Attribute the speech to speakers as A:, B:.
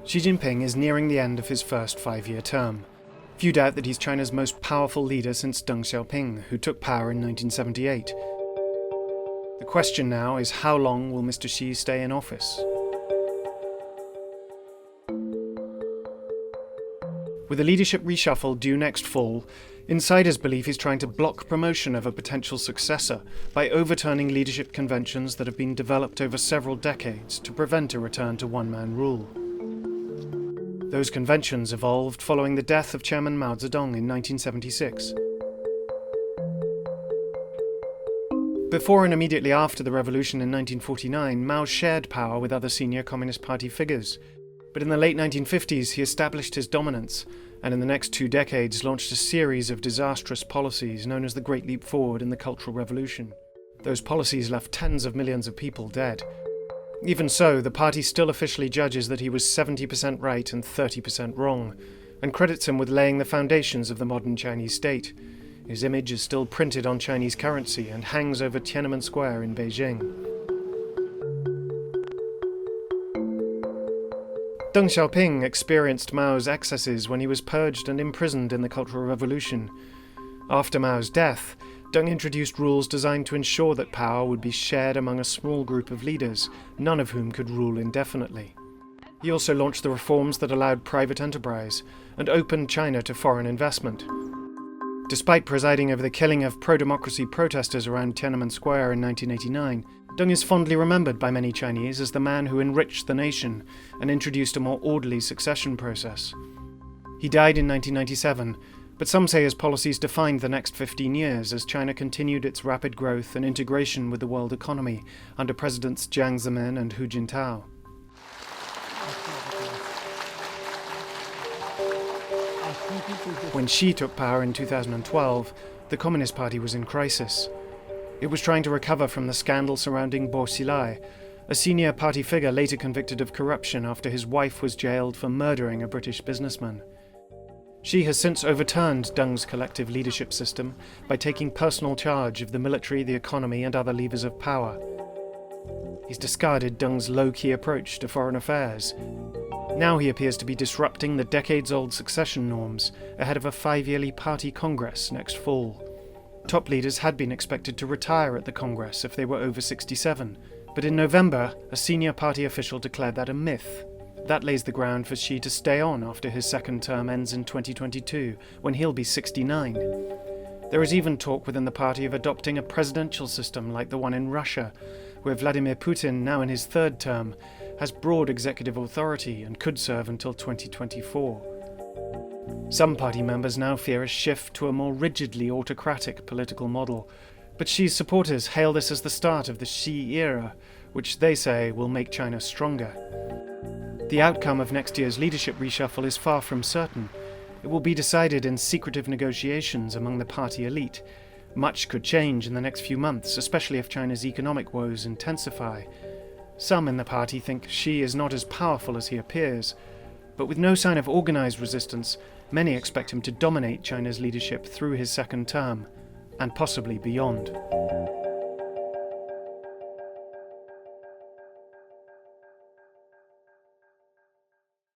A: Xi Jinping is nearing the end of his first 5-year term. Few doubt that he's China's most powerful leader since Deng Xiaoping, who took power in 1978. The question now is, how long will Mr. Xi stay in office? With a leadership reshuffle due next fall, insiders believe he's trying to block promotion of a potential successor by overturning leadership conventions that have been developed over several decades to prevent a return to one-man rule. Those conventions evolved following the death of Chairman Mao Zedong in 1976. Before and immediately after the revolution in 1949, Mao shared power with other senior Communist Party figures. But in the late 1950s, he established his dominance, and in the next 2 decades launched a series of disastrous policies known as the Great Leap Forward and the Cultural Revolution. Those policies left tens of millions of people dead. Even so, the party still officially judges that he was 70% right and 30% wrong, and credits him with laying the foundations of the modern Chinese state. His image is still printed on Chinese currency and hangs over Tiananmen Square in Beijing. Deng Xiaoping experienced Mao's excesses when he was purged and imprisoned in the Cultural Revolution. After Mao's death, Deng introduced rules designed to ensure that power would be shared among a small group of leaders, none of whom could rule indefinitely. He also launched the reforms that allowed private enterprise and opened China to foreign investment. Despite presiding over the killing of pro-democracy protesters around Tiananmen Square in 1989, Deng is fondly remembered by many Chinese as the man who enriched the nation and introduced a more orderly succession process. He died in 1997, but some say his policies defined the next 15 years as China continued its rapid growth and integration with the world economy under Presidents Jiang Zemin and Hu Jintao. When Xi took power in 2012, the Communist Party was in crisis. It was trying to recover from the scandal surrounding Bo Xilai, a senior party figure later convicted of corruption after his wife was jailed for murdering a British businessman. Xi has since overturned Deng's collective leadership system by taking personal charge of the military, the economy, and other levers of power. He's discarded Deng's low-key approach to foreign affairs. Now he appears to be disrupting the decades-old succession norms ahead of a 5-yearly party congress next fall. Top leaders had been expected to retire at the congress if they were over 67, but in November, a senior party official declared that a myth. That lays the ground for Xi to stay on after his second term ends in 2022, when he'll be 69. There is even talk within the party of adopting a presidential system like the one in Russia, where Vladimir Putin, now in his 3rd term, has broad executive authority and could serve until 2024. Some party members now fear a shift to a more rigidly autocratic political model, but Xi's supporters hail this as the start of the Xi era, which they say will make China stronger. The outcome of next year's leadership reshuffle is far from certain. It will be decided in secretive negotiations among the party elite. Much could change in the next few months, especially if China's economic woes intensify. Some in the party think Xi is not as powerful as he appears, but with no sign of organized resistance, many expect him to dominate China's leadership through his second term, and possibly beyond.